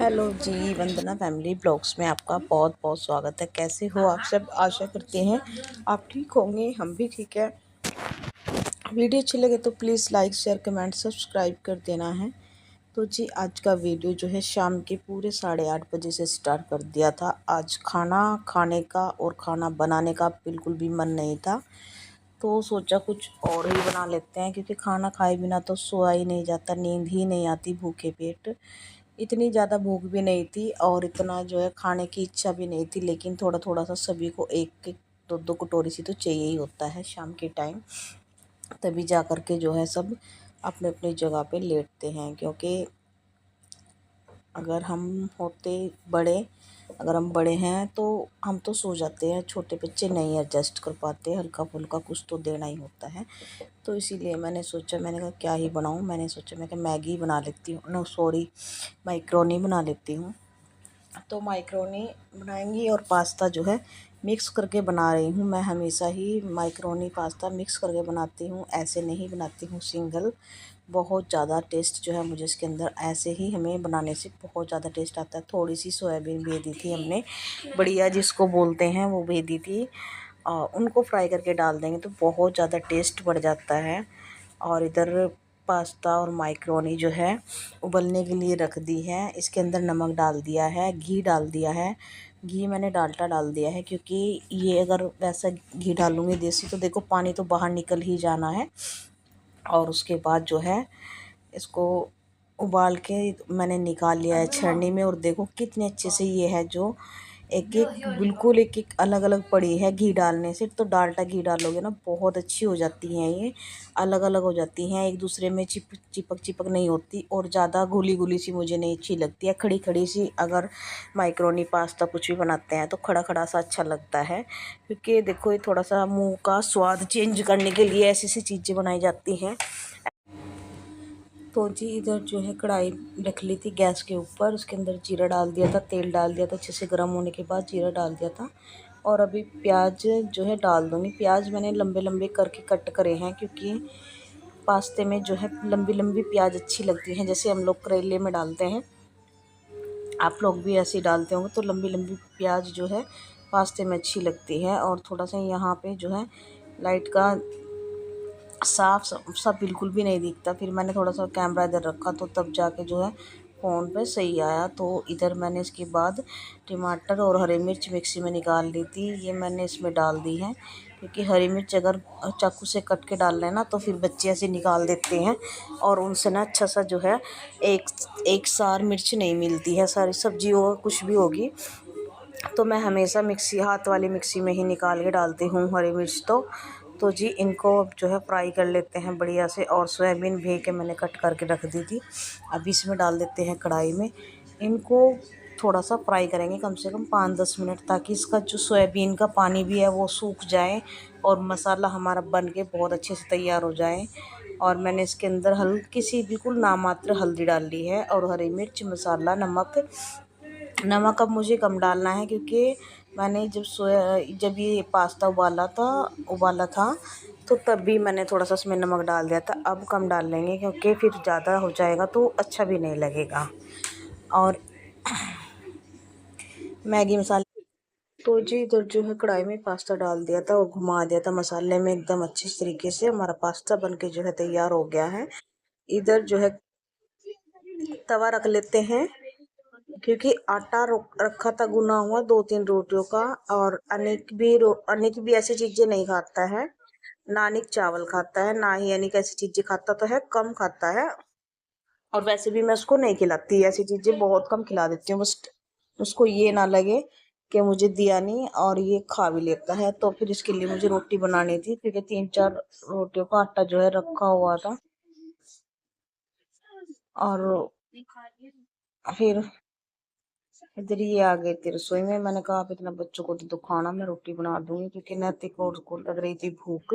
Hello जी, वंदना family blogs में आपका बहुत बहुत स्वागत है। कैसे हो आप सब? आशा करते हैं आप ठीक होंगे, हम भी ठीक है। वीडियो अच्छी लगे तो please like share comment subscribe कर देना है। तो जी आज का वीडियो जो है शाम के पूरे 8:30 बजे से स्टार्ट कर दिया था। आज खाना खाने का और खाना बनाने का बिल्कुल भी मन नहीं था, तो सोचा कुछ और ही बना लेते हैं, क्योंकि खाना खाए बिना तो सोया ही नहीं जाता, नींद ही नहीं आती भूखे पेट। इतनी ज़्यादा भूख भी नहीं थी और इतना जो है खाने की इच्छा भी नहीं थी, लेकिन थोड़ा थोड़ा सा सभी को एक एक दो दो कटोरी सी तो चाहिए ही होता है शाम के टाइम। तभी जा कर के जो है सब अपने अपनी जगह पे लेटते हैं, क्योंकि अगर हम होते बड़े अगर हम बड़े हैं तो हम तो सो जाते हैं, छोटे बच्चे नहीं एडजस्ट कर पाते, हल्का फुल्का कुछ तो देना ही होता है। तो इसीलिए मैंने कहा क्या ही बनाऊं। मैंने सोचा मैं मैगी बना लेती हूँ, नो सॉरी, मैक्रोनी बना लेती हूँ। तो मैक्रोनी बनाएंगी और पास्ता जो है मिक्स करके बना रही हूँ। मैं हमेशा ही मैक्रोनी पास्ता मिक्स करके बनाती हूँ, ऐसे नहीं बनाती हूँ सिंगल। बहुत ज़्यादा टेस्ट जो है मुझे इसके अंदर ऐसे ही हमें बनाने से बहुत ज़्यादा टेस्ट आता है। थोड़ी सी सोयाबीन भेज दी थी हमने, बढ़िया जिसको बोलते हैं वो भेज दी थी। उनको फ्राई करके डाल देंगे तो बहुत ज़्यादा टेस्ट बढ़ जाता है। और इधर पास्ता और मैक्रोनी जो है उबलने के लिए रख दी है। इसके अंदर नमक डाल दिया है, घी डाल दिया है। घी मैंने डाल्डा डाल दिया है, क्योंकि ये अगर वैसा घी डालूँगी देसी तो देखो पानी तो बाहर निकल ही जाना है। और उसके बाद जो है इसको उबाल के मैंने निकाल लिया है छन्नी में। और देखो कितने अच्छे से ये है जो एक एक बिल्कुल एक एक अलग अलग पड़ी है घी डालने से। तो डाल्डा घी डालोगे ना बहुत अच्छी हो जाती हैं, ये अलग अलग हो जाती हैं, एक दूसरे में चिपक चिपक नहीं होती। और ज़्यादा घुली घुली सी मुझे नहीं अच्छी लगती है, खड़ी खड़ी सी। अगर मैक्रोनी पास्ता कुछ भी बनाते हैं तो खड़ा खड़ा सा अच्छा लगता है, क्योंकि देखो ये थोड़ा सा मुंह का स्वाद चेंज करने के लिए ऐसी सी चीज़ें बनाई जाती हैं। तो जी इधर जो है कढ़ाई रख ली थी गैस के ऊपर, उसके अंदर जीरा डाल दिया था, तेल डाल दिया था, अच्छे से गर्म होने के बाद जीरा डाल दिया था। और अभी प्याज जो है डाल दूँगी। प्याज मैंने लंबे लंबे करके कट करे हैं, क्योंकि पास्ते में जो है लंबी लंबी प्याज अच्छी लगती हैं, जैसे हम लोग करेले में डालते हैं, आप लोग भी ऐसे ही डालते होंगे। तो लंबी लंबी प्याज जो है पास्ते में अच्छी लगती है। और थोड़ा सा यहाँ पे जो है लाइट का साफ सा बिल्कुल भी नहीं दिखता। फिर मैंने थोड़ा सा कैमरा इधर रखा तो तब जाके जो है फ़ोन पे सही आया। तो इधर मैंने इसके बाद टमाटर और हरी मिर्च मिक्सी में निकाल ली थी, ये मैंने इसमें डाल दी है। क्योंकि हरी मिर्च अगर चाकू से कट के डाल लेना तो फिर बच्चे ऐसे निकाल देते हैं, और उनसे ना अच्छा सा जो है एक एक सार मिर्च नहीं मिलती है। सारी सब्जी हो कुछ भी होगी तो मैं हमेशा मिक्सी हाथ वाली मिक्सी में ही निकाल के डालती हूँ हरी मिर्च। तो जी इनको अब जो है फ्राई कर लेते हैं बढ़िया से। और सोयाबीन भी के मैंने कट करके रख दी थी, अभी इसमें डाल देते हैं कढ़ाई में। इनको थोड़ा सा फ्राई करेंगे कम से कम 5-10 मिनट, ताकि इसका जो सोयाबीन का पानी भी है वो सूख जाए और मसाला हमारा बन के बहुत अच्छे से तैयार हो जाए। और मैंने इसके अंदर हल्की सी बिल्कुल नामात्र हल्दी डाल ली है, और हरी मिर्च, मसाला, नमक। नमक अब मुझे कम डालना है, क्योंकि मैंने जब ये पास्ता उबाला था तो तब भी मैंने थोड़ा सा उसमें नमक डाल दिया था। अब कम डाल लेंगे, क्योंकि फिर ज़्यादा हो जाएगा तो अच्छा भी नहीं लगेगा। और मैगी मसाला। तो जी इधर जो है कढ़ाई में पास्ता डाल दिया था और घुमा दिया था मसाले में, एकदम अच्छी तरीके से हमारा पास्ता बन के जो है तैयार हो गया है। इधर जो है तवा रख लेते हैं, क्योंकि आटा रखा था गुना हुआ 2-3 रोटियों का। और अनिक भी ऐसी चीजें नहीं खाता है, ना अनिक चावल खाता है, ना ही अनिक ऐसी चीजें खाता तो है, कम खाता है। और वैसे भी मैं उसको नहीं खिलाती, ऐसी चीजें बहुत कम खिला देती हूँ, बस उसको ये ना लगे कि मुझे दिया नहीं, और ये खा भी लेता है। तो फिर इसके लिए मुझे रोटी बनानी थी, क्योंकि 3-4 रोटियों का आटा जो है रखा हुआ था। और फिर इधर ये आ गई थी रसोई में। मैंने कहा आप इतना बच्चों को तो खाना मैं रोटी बना दूंगी, क्योंकि नैतिक और को लग रही थी भूख,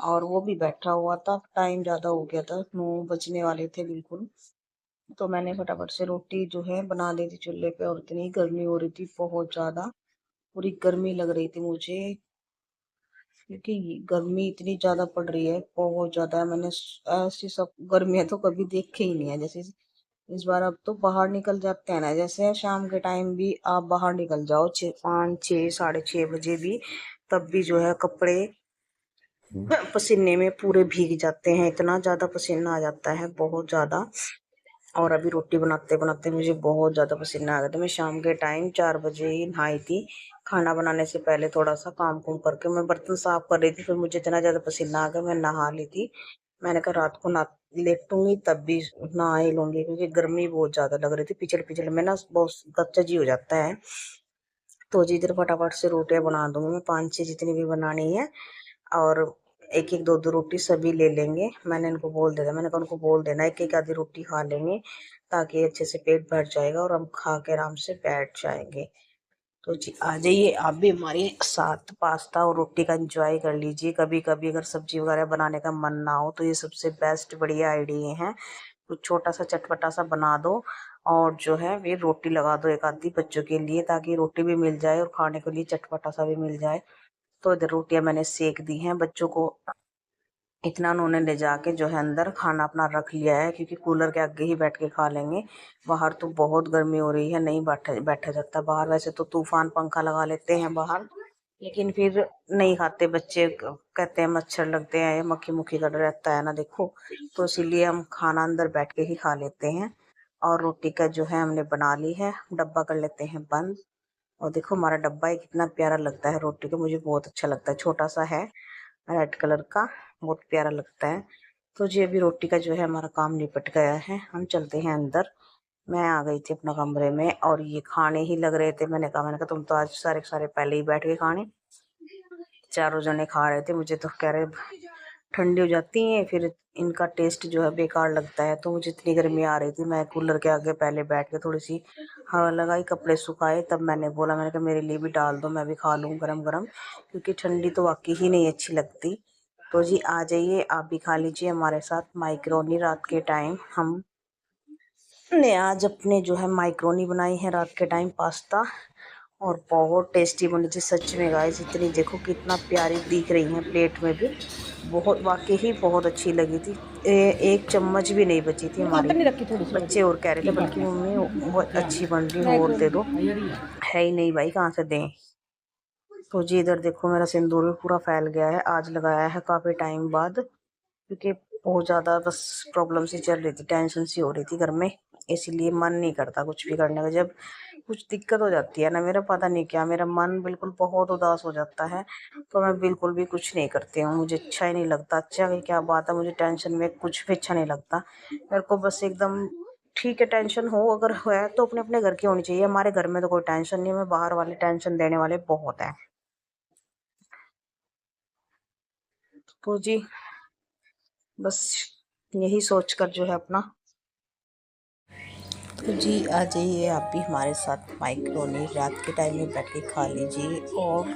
और वो भी बैठा हुआ था। टाइम ज्यादा हो गया था, 9 बजने वाले थे बिल्कुल। तो मैंने फटाफट से रोटी जो है बना दी थी चूल्हे पे। और इतनी गर्मी हो रही थी बहुत ज्यादा, पूरी गर्मी लग रही थी मुझे, क्योंकि गर्मी इतनी ज्यादा पड़ रही है, बहुत ज्यादा। मैंने ऐसी सब गर्मियां तो कभी देखी ही नहीं है, जैसे इस बार अब तो बाहर निकल जाते हैं ना, जैसे शाम के टाइम भी आप बाहर निकल जाओ 5, 6, 6:30 बजे भी, तब भी जो है कपड़े पसीने में पूरे भीग जाते हैं। इतना ज़्यादा पसीना आ जाता है, बहुत ज़्यादा। और अभी रोटी बनाते बनाते मुझे बहुत ज़्यादा पसीना आ गया था। मैं शाम के टाइम 4 बजे ही नहाई थी। खाना बनाने से पहले थोड़ा सा काम कुम करके मैं बर्तन साफ कर रही थी, फिर मुझे इतना ज़्यादा पसीना आ गया, मैं नहा ली थी। मैंने कहा रात को ना लेटूंगी तब भी नहा ही लूंगी, क्योंकि गर्मी बहुत ज़्यादा लग रही थी। पिछड़ पिछड़ में ना बहुत कच्चा जी हो जाता है। तो जी इधर फटाफट से रोटियां बना दूंगी मैं, 5, 6 जितनी भी बनानी है। और एक एक दो दो रोटी सभी ले लेंगे। मैंने इनको बोल दिया था, मैंने कहा उनको बोल देना एक एक आधी रोटी खा लेंगे, ताकि अच्छे से पेट भर जाएगा और हम खा के आराम से बैठ जाएंगे। तो जी आ जाइए आप भी हमारे साथ, पास्ता और रोटी का एंजॉय कर लीजिए। कभी कभी अगर सब्जी वगैरह बनाने का मन ना हो तो ये सबसे बेस्ट बढ़िया आइडिया है। कुछ छोटा सा चटपटा सा बना दो, और जो है ये रोटी लगा दो एक आधी बच्चों के लिए, ताकि रोटी भी मिल जाए और खाने के लिए चटपटा सा भी मिल जाए। तो इधर रोटियां मैंने सेक दी हैं बच्चों को। इतना उन्होंने ले जाके जो है अंदर खाना अपना रख लिया है, क्योंकि कूलर के आगे ही बैठ के खा लेंगे। बाहर तो बहुत गर्मी हो रही है, नहीं बैठा बैठा जाता बाहर। वैसे तो तूफान पंखा लगा लेते हैं बाहर, लेकिन फिर नहीं खाते बच्चे, कहते हैं मच्छर लगते हैं, मक्खी मुक्खी का डर रहता है ना, देखो। तो इसीलिए हम खाना अंदर बैठ के ही खा लेते हैं। और रोटी का जो है हमने बना ली है, डब्बा कर लेते हैं बंद। और देखो हमारा डब्बा ही कितना प्यारा लगता है रोटी का, मुझे बहुत अच्छा लगता है। छोटा सा है, रेड कलर का, बहुत प्यारा लगता है। तो जी अभी रोटी का जो है हमारा काम निपट गया है, हम चलते हैं अंदर। मैं आ गई थी अपना कमरे में, और ये खाने ही लग रहे थे। मैंने कहा तुम तो आज सारे सारे पहले ही बैठ के खाने। चारों जने खा रहे थे, मुझे तो कह रहे ठंडी हो जाती हैं, फिर इनका टेस्ट जो है बेकार लगता है। तो मुझे इतनी गर्मी आ रही थी, मैं कूलर के आगे पहले बैठ के थोड़ी सी हवा लगाई, कपड़े सुखाए, तब मैंने बोला, मैंने कहा मेरे लिए भी डाल दो, मैं भी खा लूँ गरम गरम, क्योंकि ठंडी तो वाकई ही नहीं अच्छी लगती। तो जी आ जाइए आप भी खा लीजिए हमारे साथ माइक्रोनी। रात के टाइम हम ने आज अपने जो है माइक्रोनी बनाई है रात के टाइम, पास्ता। और बहुत टेस्टी बनी थी सच में गाइस। इतनी देखो कितना प्यारी दिख रही है प्लेट में भी, बहुत वाकई ही बहुत अच्छी लगी थी। एक चम्मच भी नहीं बची थी हमारी। बच्चे और कह रहे थे बल्कि मम्मी बहुत अच्छी बन रही, और दे दो। है ही नहीं भाई, कहाँ से दें। तो जी इधर देखो मेरा सिंदूर भी पूरा फैल गया है, आज लगाया है काफ़ी टाइम बाद, क्योंकि बहुत ज़्यादा बस प्रॉब्लम सी चल रही थी, टेंशन सी हो रही थी घर में। इसीलिए मन नहीं करता कुछ भी करने का। जब कुछ दिक्कत हो जाती है ना, मेरा पता नहीं क्या, मेरा मन बिल्कुल बहुत उदास हो जाता है, तो मैं बिल्कुल भी कुछ नहीं करती हूँ। मुझे अच्छा ही नहीं लगता। अच्छा की क्या बात है, मुझे टेंशन में कुछ भी अच्छा नहीं लगता। मेरे को बस एकदम ठीक है, टेंशन हो अगर है तो अपने अपने घर की होनी चाहिए। हमारे घर में तो कोई टेंशन नहीं है, मैं बाहर वाले टेंशन देने वाले बहुत हैं। तो जी बस यही सोच कर जो है अपना। तो जी आ जाइए आप भी हमारे साथ माइक्रोनी रात के टाइम में बैठ के खा लीजिए। और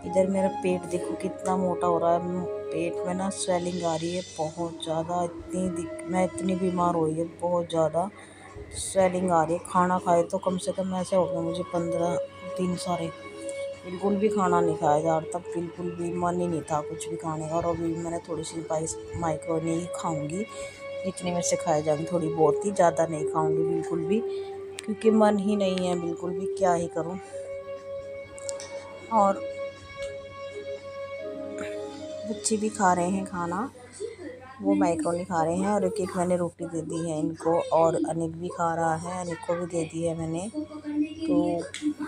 इधर मेरा पेट देखो कितना मोटा हो रहा है, पेट में ना स्वेलिंग आ रही है बहुत ज़्यादा। मैं इतनी बीमार हो रही है, बहुत ज़्यादा स्वेलिंग आ रही है। खाना खाए तो कम से कम ऐसा हो गया मुझे 15 दिन सारे, बिल्कुल भी खाना नहीं खाया जा रहा था, बिल्कुल भी मन ही नहीं था कुछ भी खाने का। और अभी मैंने थोड़ी सी माइक्रोनी ही खाऊंगी, जितनी मेरे से खाई जाएगी थोड़ी बहुत ही, ज़्यादा नहीं खाऊंगी बिल्कुल भी, क्योंकि मन ही नहीं है बिल्कुल भी, क्या ही करूं। और बच्चे भी खा रहे हैं खाना, वो माइक्रोनी खा रहे हैं, और एक एक मैंने रोटी दे दी है इनको, और अनिक भी खा रहा है, अनिक को भी दे दी है मैंने। तो